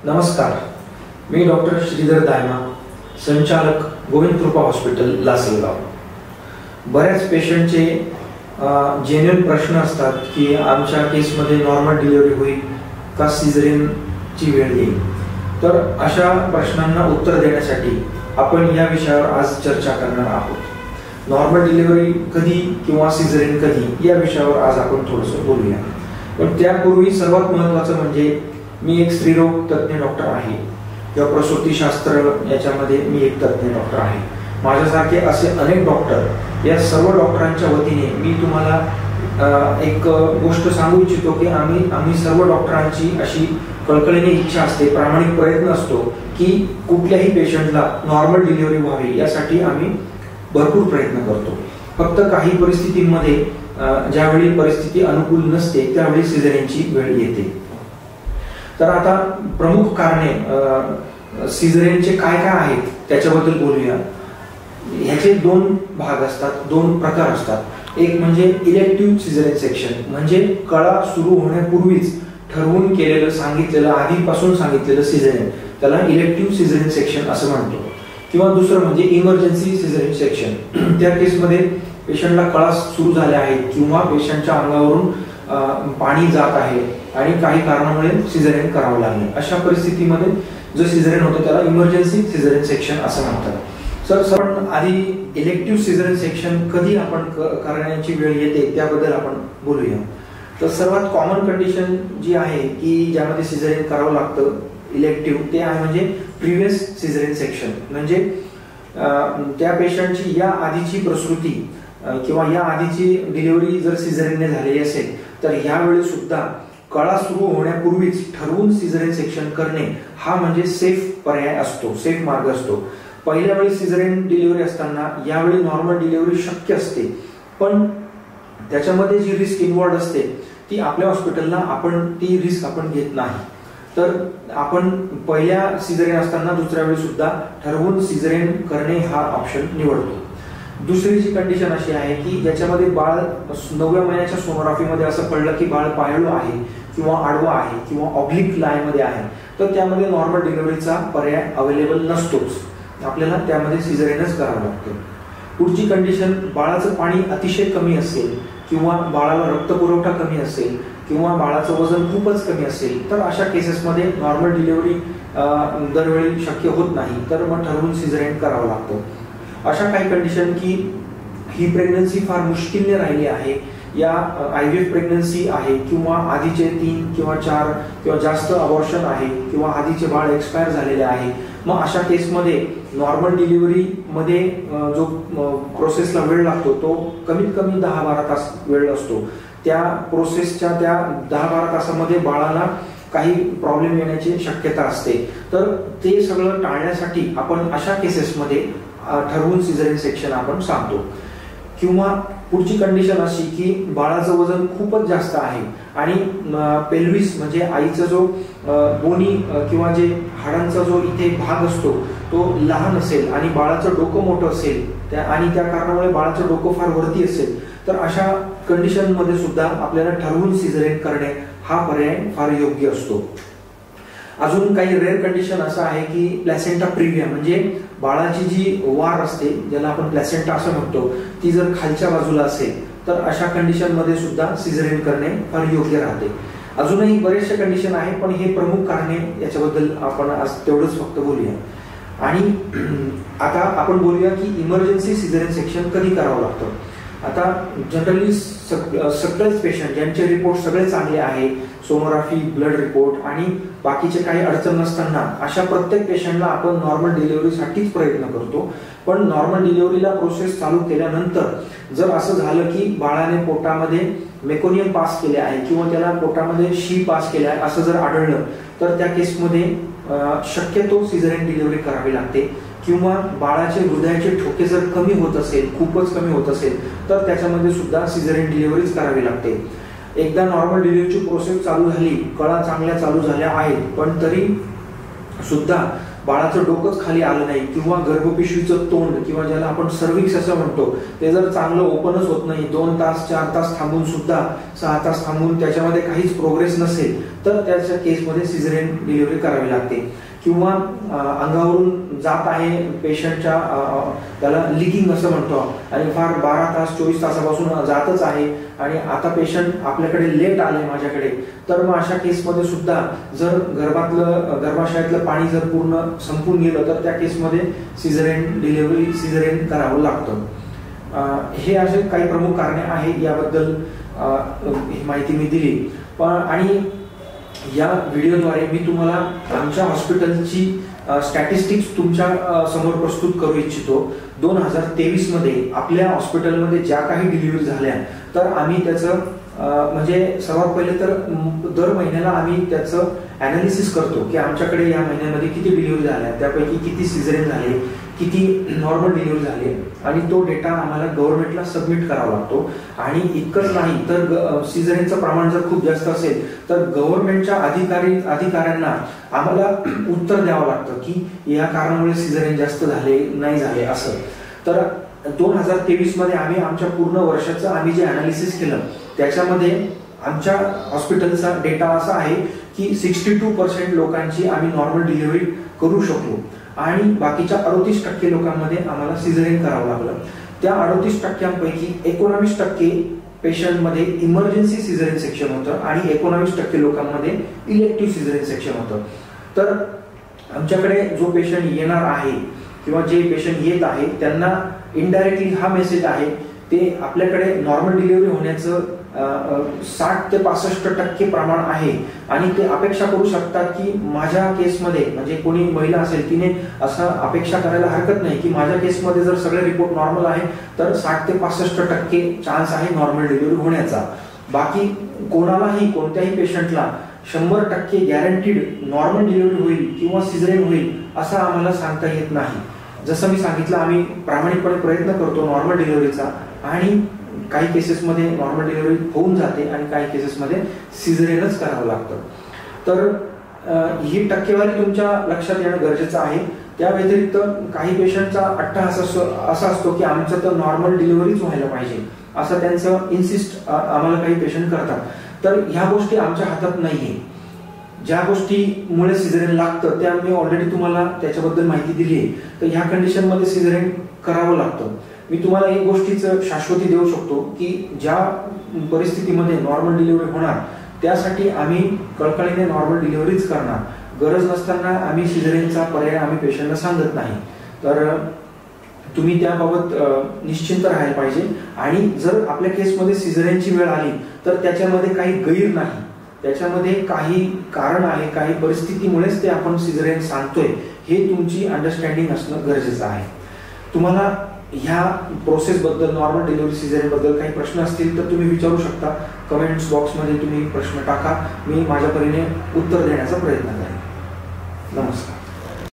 नमस्कार, मी डॉक्टर श्रीधर दायमा, संचालक गोविंद कृपा हॉस्पिटल लासलगाव. बऱ्याच पेशंटचे जेन्युइन प्रश्न असतात की आमच्या केसमध्ये नॉर्मल डिलिव्हरी होईल का सिझेरियनची वेळ येईल. तर अशा प्रश्नांना उत्तर देण्यासाठी आपण या विषयावर आज चर्चा करणार आहोत. नॉर्मल डिलिव्हरी कधी किंवा सिझेरियन कधी या विषयावर आज आपण थोडंसं बोलूया. पण त्यापूर्वी सर्वात महत्त्वाचं म्हणजे मी एक स्त्रीरोग तज्ञ डॉक्टर आहे किंवा प्रसूतीशास्त्र याच्यामध्ये मी एक तज्ञ डॉक्टर आहे. माझ्यासारखे असे अनेक डॉक्टर, या सर्व डॉक्टरांच्या वतीने मी तुम्हाला एक गोष्ट सांगू इच्छितो की आम्ही सर्व डॉक्टरांची अशी कळकळीने इच्छा असते, प्रामाणिक प्रयत्न असतो की कुठल्याही पेशंटला नॉर्मल डिलिव्हरी व्हावी यासाठी आम्ही भरपूर प्रयत्न करतो. फक्त काही परिस्थितींमध्ये ज्यावेळी परिस्थिती अनुकूल नसते त्यावेळी सिझेरियनची वेळ येते. तर आता प्रमुख कारणे सिझेरियनचे काय काय आहेत त्याच्याबद्दल बोलूया. ह्याचे दोन भाग असतात, दोन प्रकार असतात. एक म्हणजे इलेक्टिव्ह सिझेरियन सेक्शन, म्हणजे कळा सुरू होण्यापूर्वीच ठरवून केलेलं, सांगितलेलं, आधीपासून सांगितलेलं सिझेरियन, त्याला इलेक्टिव्ह सिझेरियन सेक्शन असं म्हणतो. किंवा दुसरं म्हणजे इमर्जन्सी सिझेरियन सेक्शन. त्या केसमध्ये पेशंटला कळा सुरू झाल्या आहेत किंवा पेशंटच्या अंगावरून पाणी जात आहे आणि काही कारणामुळे सिझेरियन करावं लागले. अशा परिस्थितीमध्ये जो सिझेरियन होतं त्याला इमर्जन्सी सिझेरियन सेक्शन असं म्हणतात. सर, आपण आधी इलेक्टिव्ह सिझेरियन सेक्शन कधी आपण करण्याची वेळ येते त्याबद्दल आपण बोलूया. तर सर्वात कॉमन कंडिशन जी आहे की ज्यामध्ये सिझेरियन करावं लागतं इलेक्टिव्ह, ते आहे म्हणजे प्रिव्हियस सिझेरियन सेक्शन. म्हणजे त्या पेशंटची या आधीची प्रसूती किंवा या आधीची डिलिव्हरी जर सिझेरियनने झालेली असेल तर यावेळी सुद्धा कळा सुरू होण्यापूर्वीच ठरवून सिझेरियन सेक्शन करणे हा म्हणजे सेफ पर्याय असतो, सेफ मार्ग असतो. पहिल्या वेळी सिझेरियन डिलिव्हरी असताना यावेळी नॉर्मल डिलिव्हरी शक्य असते, पण त्याच्यामध्ये जी रिस्क इन्व्हॉल्व असते ती आपल्या हॉस्पिटलला आपण ती रिस्क आपण घेत नाही. तर आपण पहिल्या सिझेरियन असताना दुसऱ्या वेळी सुद्धा ठरवून सिझेरियन करणे हा ऑप्शन निवडतो. दुसरी जी कंडिशन अशी आहे की ज्याच्यामध्ये बाळ 9व्या महिन्याच्या सोनोग्राफीमध्ये असं कळलं की बाळ पायळू आहे किंवा आडवा आहे किंवा ऑब्लिक लायमध्ये आहे, तर त्यामध्ये नॉर्मल डिलिव्हरीचा पर्याय अवेलेबल नसतोच, आपल्याला त्यामध्ये सिझेरियनच करावं लागतं. पुढची कंडिशन, बाळाचं पाणी अतिशय कमी असेल किंवा बाळाला रक्तपुरवठा कमी असेल किंवा बाळाचं वजन खूपच कमी असेल तर अशा केसेसमध्ये नॉर्मल डिलिव्हरी दरवेळी शक्य होत नाही, तर मग ठरवून सिझेरियन करावं लागतं. अशा काही कंडिशन की ही प्रेग्नन्सी फार मुश्किलने राहिली आहे, या IVF प्रेग्नन्सी आहे किंवा आधीचे 3 किंवा 4 किंवा जास्त अबॉर्शन आहे किंवा आधीचे बाळ एक्सपायर झालेले आहे, मग अशा केसमध्ये नॉर्मल डिलिव्हरी मध्ये जो प्रोसेसला वेळ लागतो तो कमीत कमी 10-12 तास वेळ असतो. त्या प्रोसेसच्या त्या 10-12 तासामध्ये बाळाला काही प्रॉब्लेम येण्याची शक्यता असते. तर ते सगळं टाळण्यासाठी आपण अशा केसेसमध्ये ठरवून सिझेरियन सेक्शन आपण सांगतो. किंवा पुढची कंडिशन अशी की बाळाचं वजन खूपच जास्त आहे आणि पेल्विस म्हणजे आईचा जो बोनी किंवा जे हाडांचा जो इथे भाग असतो तो लहान असेल आणि बाळाचं डोकं मोठं असेल आणि त्या कारणामुळे बाळाचं डोकं फार वरती असेल, तर अशा कंडिशन मध्ये सुद्धा आपल्याला ठरवून सिझेरियन करणे हा पर्याय फार योग्य असतो. अजून काही रेअर कंडिशन असं आहे की प्लॅसेंटा प्रिव्हिया, म्हणजे बाळाची जी वार असते ज्याला आपण प्लॅसेंटा असं म्हणतो, ती जर खालच्या बाजूला असेल तर अशा कंडिशन मध्ये सुद्धा सिझेरियन करणे फार योग्य राहते. अजूनही बरेचसे कंडिशन आहे, पण हे प्रमुख कारणे याच्याबद्दल आपण आज तेवढंच फक्त बोलूया. आणि आता आपण बोलूया की इमर्जन्सी सिझेरियन सेक्शन कधी करावं लागतं. आता जनरली सगळेच पेशंट ज्यांचे रिपोर्ट सगळे चांगले आहे, सोनोग्राफी, ब्लड रिपोर्ट आणि बाकीचे काही अडचण नसताना अशा प्रत्येक पेशंटला आपण नॉर्मल डिलिव्हरीसाठीच प्रयत्न करतो. पण नॉर्मल डिलिव्हरीला प्रोसेस चालू केल्यानंतर जर असं झालं की बाळाने पोटामध्ये मेकोनियम पास केले आहे किंवा त्याला पोटामध्ये शी पास केले आहे असं जर आढळलं तर त्या केसमध्ये शक्यतो सिझेरियन डिलिव्हरी करावी लागते. किंवा बाळाचे हृदयाचे ठोके जर कमी होत असेल, खूपच कमी होत असेल, तर त्याच्यामध्ये सुद्धा सिझेरियन डिलिव्हरीच करावी लागते. एकदा नॉर्मल डिलिव्हरीची प्रोसेस चालू झाली, कळा चांगल्या चालू झाल्या आहेत, पण तरी सुद्धा बाळाचं डोकंच खाली आलं नाही किंवा गर्भपिशवीचं तोंड किंवा ज्याला आपण सर्विक्स असं म्हणतो ते जर चांगलं ओपनच होत नाही, 2 तास 4 तास थांबून सुद्धा 6 तास थांबून त्याच्यामध्ये काहीच प्रोग्रेस नसेल तर त्याच्या केसमध्ये सिझेरियन डिलिव्हरी करावी लागते. किंवा अंगावरून जात आहे पेशंटच्या, त्याला लिकिंग असं म्हणतो आणि फार 12 तास 24 तासापासून जातच आहे आणि आता पेशंट आपल्याकडे लेट आले माझ्याकडे, तर मग अशा केसमध्ये सुद्धा जर गर्भाशयातलं पाणी जर पूर्ण संपून गेलं तर त्या केसमध्ये सिझेरियन डिलिव्हरी सिझेरियन करावं लागतं. हे असे काही प्रमुख कारणे आहेत, याबद्दल ही माहिती मी दिली. आणि या व्हिडिओद्वारे मी तुम्हाला आमच्या हॉस्पिटलची स्टॅटिस्टिक्स तुमच्या समोर प्रस्तुत करू इच्छितो. 2023 मध्ये आपल्या हॉस्पिटलमध्ये ज्या काही डिलिव्हरी झाल्या तर आम्ही त्याचं म्हणजे सर्वात पहिले तर दर महिन्याला आम्ही त्याचं अनालिसिस करतो की आमच्याकडे या महिन्यामध्ये किती डिलिव्हरी झाल्या, त्यापैकी किती सिझेरियन झाले, किती नॉर्मल डिलिव्हरी झाले आणि तो डेटा आम्हाला गव्हर्नमेंटला सबमिट करावा लागतो. आणि इतकंच नाही तर सिझेरियनचं प्रमाण जर खूप जास्त असेल तर गव्हर्नमेंटच्या अधिकाऱ्यांना आम्हाला उत्तर द्यावं लागतं की या कारणामुळे सिझेरियन जास्त झाले नाही झाले असं. तर 2023 मध्ये आम्ही आमच्या पूर्ण वर्षाचं आम्ही जे अनालिसिस केलं त्याच्यामध्ये आमच्या हॉस्पिटलचा डेटा असा आहे की 62% लोकांची आम्ही नॉर्मल डिलिव्हरी करू शकलो आणि बाकीच्या 38% लोकांमध्ये आम्हाला सिझेरियन करावं लागलं. त्या 38%पैकी 19% पेशंटमध्ये इमर्जन्सी सिझेरियन सेक्शन होतं आणि 19% लोकांमध्ये इलेक्टिव्ह सिझेरियन सेक्शन होतं. तर आमच्याकडे जो पेशंट येणार आहे किंवा जे पेशंट येत आहे त्यांना इनडायरेक्टली हा मेसेज आहे, ते आपल्याकडे नॉर्मल डिलिव्हरी होण्याचं 60 ते 65% प्रमाण आहे आणि ते अपेक्षा करू शकतात की माझ्या केसमध्ये, म्हणजे कोणी महिला असेल तिने असं अपेक्षा करायला हरकत नाही की माझ्या केसमध्ये जर सगळे रिपोर्ट नॉर्मल आहे तर 60 ते 65% चान्स आहे नॉर्मल डिलिव्हरी होण्याचा. बाकी कोणालाही कोणत्याही पेशंटला 100% गॅरंटीड नॉर्मल डिलिव्हरी होईल किंवा सिझेरियन होईल असं आम्हाला सांगता येत नाही. जसं मी सांगितलं आम्ही प्रामाणिकपणे प्रयत्न करतो नॉर्मल डिलिव्हरीचा आणि काही केसेसमध्ये नॉर्मल डिलिव्हरी होऊन जाते आणि काही केसेसमध्ये सिझेरियनच करावं लागतं. तर ही टक्केवारी तुमच्या लक्षात येणं गरजेचं आहे. त्या व्यतिरिक्त काही पेशंटचा अट्टहास असा असतो की आमचं तर नॉर्मल डिलिव्हरीच व्हायला पाहिजे असं त्यांचं इन्सिस्ट आम्हाला काही पेशंट करतात. तर ह्या गोष्टी आमच्या हातात नाहीये. ज्या गोष्टीमुळे सिझेरियन लागतं त्या मी ऑलरेडी तुम्हाला त्याच्याबद्दल माहिती दिली आहे. तर ह्या कंडिशनमध्ये सिझेरियन करावं लागतं. मी तुम्हाला एक गोष्टीचं शाश्वती देऊ शकतो की ज्या परिस्थितीमध्ये नॉर्मल डिलिव्हरी होणार त्यासाठी आम्ही कळकळीने नॉर्मल डिलिव्हरीच करणार. गरज नसताना आम्ही सिझेरियनचा पर्याय आम्ही पेशंटला सांगत नाही. तर तुम्ही त्याबाबत निश्चिंत राहायला पाहिजे. आणि जर आपल्या केसमध्ये सिझेरियनची वेळ आली तर त्याच्यामध्ये काही गैर नाही, त्याच्यामध्ये काही कारण आहे, काही परिस्थितीमुळेच ते आपण सिझेरियन सांगतोय हे तुमची अंडरस्टँडिंग असणं गरजेचं आहे. तुम्हाला ह्या प्रोसेस बद्दल, नॉर्मल डिलिव्हरी सिझेरियन बद्दल काही प्रश्न असतील तर तुम्ही विचारू शकता. कमेंट्स बॉक्समध्ये तुम्ही प्रश्न टाका, मी माझ्या परीने उत्तर देण्याचा प्रयत्न करेन. नमस्कार.